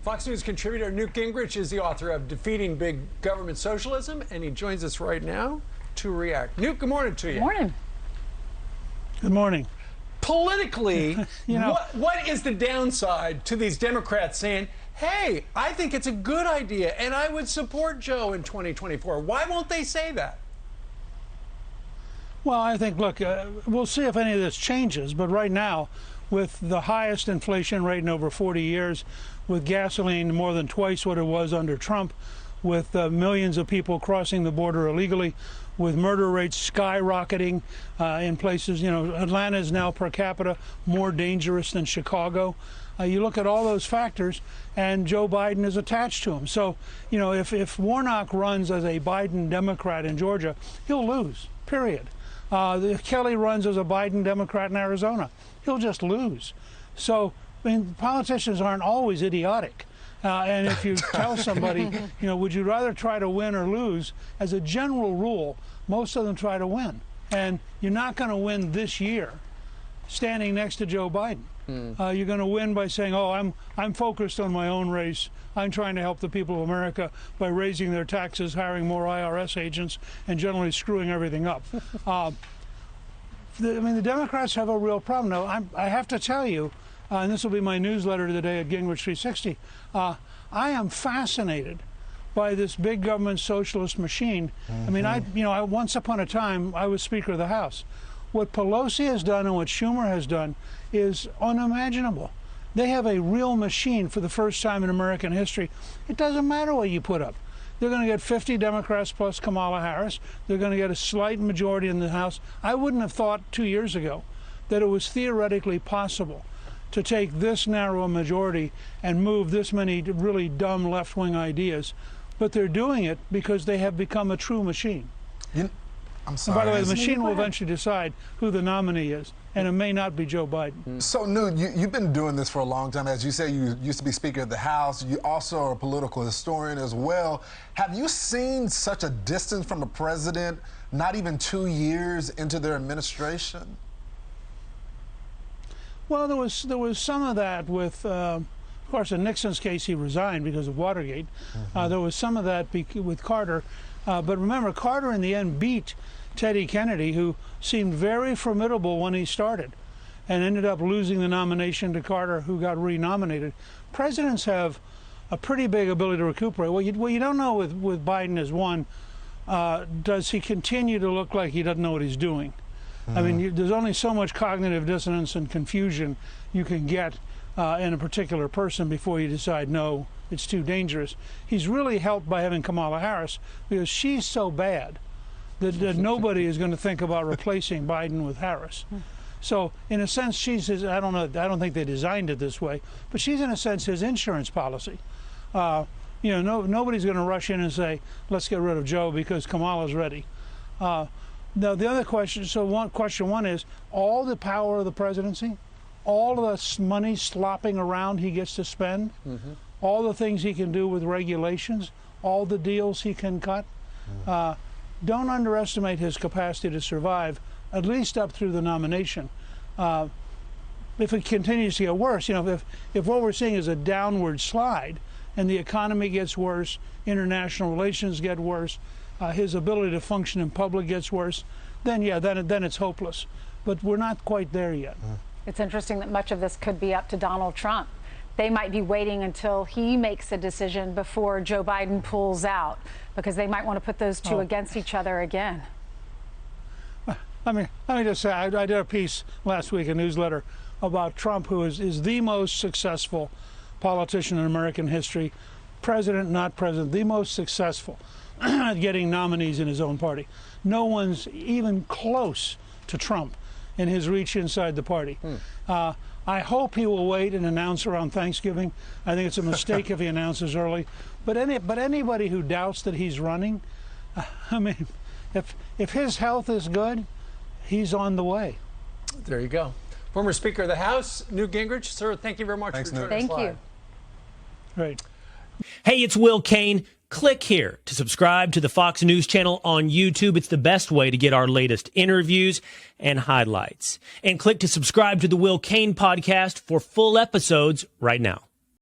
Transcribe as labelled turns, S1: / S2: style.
S1: Fox News contributor Newt Gingrich is the author of Defeating Big Government Socialism, and he joins us right now to react. Newt, good morning to you.
S2: Good morning.
S3: Good morning.
S1: Politically, what is the downside to these Democrats saying, hey, I think it's a good idea and I would support Joe in 2024? Why won't they say that?
S3: Well, I think, look, we'll see if any of this changes, but right now, with the highest inflation rate in over 40 years, with gasoline more than twice what it was under Trump, with millions of people crossing the border illegally, with murder rates skyrocketing in places, Atlanta is now per capita more dangerous than Chicago. You look at all those factors, and Joe Biden is attached to them. So, if Warnock runs as a Biden Democrat in Georgia, he'll lose, period. If Kelly runs as a Biden Democrat in Arizona, he'll just lose. So, politicians aren't always idiotic. And if you tell somebody, would you rather try to win or lose, as a general rule, most of them try to win. And you're not going to win this year standing next to Joe Biden. You're going to win by saying, oh, I'm focused on my own race. I'm trying to help the people of America by raising their taxes, hiring more IRS agents, and generally screwing everything up. The Democrats have a real problem. Now, I have to tell you, and this will be my newsletter today at Gingrich 360, I am fascinated by this big government socialist machine. I once upon a time, I was Speaker of the House. What Pelosi has done and what Schumer has done is unimaginable. They have a real machine for the first time in American history. It doesn't matter what you put up. They're going to get 50 Democrats plus Kamala Harris. They're going to get a slight majority in the House. I wouldn't have thought 2 years ago that it was theoretically possible to take this narrow a majority and move this many really dumb left-wing ideas. But they're doing it because they have become a true machine.
S4: I'm sorry.
S3: And by the way, the machine will eventually decide who the nominee is, and it may not be Joe Biden.
S4: So, Newt, you've been doing this for a long time. As you say, you used to be Speaker of the House. You also are a political historian as well. Have you seen such a distance from the president, not even 2 years into their administration? Well,
S3: there was some of that with, of course, in Nixon's case, he resigned because of Watergate. There was some of that with Carter. But remember, Carter in the end beat Teddy Kennedy, who seemed very formidable when he started, and ended up losing the nomination to Carter, who got renominated. Presidents have a pretty big ability to recuperate. What you don't know with Biden is, one, does he continue to look like he doesn't know what he's doing? There's only so much cognitive dissonance and confusion you can get in a particular person before you decide, no, it's too dangerous. He's really helped by having Kamala Harris, because she's so bad that nobody is going to think about replacing Biden with Harris. So, in a sense, she's his, I don't think they designed it this way, but she's, in a sense, his insurance policy. Nobody's going to rush in and say, let's get rid of Joe because Kamala's ready. Now, the other question, question one is, all the power of the presidency, all the money slopping around he gets to spend, all the things he can do with regulations, all the deals he can cut, don't underestimate his capacity to survive, at least up through the nomination. If it continues to get worse, if what we're seeing is a downward slide and the economy gets worse, international relations get worse, his ability to function in public gets worse, then it's hopeless. But we're not quite there yet.
S2: It's interesting that much of this could be up to Donald Trump. They might be waiting until he makes a decision before Joe Biden pulls out, because they might want to put those two against each other again.
S3: Let me just say, I did a piece last week, a newsletter, about Trump, who is the most successful politician in American history, president, not president, the most successful at getting nominees in his own party. No one's even close to Trump in his reach inside the party. I hope he will wait and announce around Thanksgiving. I think it's a mistake if he announces early. But anybody who doubts that he's running, if his health is good, he's on the way.
S1: There you go. Former Speaker of the House, Newt Gingrich. Sir, thank you very much for joining us.
S2: Thank you.
S3: Great.
S5: Hey, it's Will Kane. Click here to subscribe to the Fox News channel on YouTube. It's the best way to get our latest interviews and highlights. And click to subscribe to the Will Kane podcast for full episodes right now.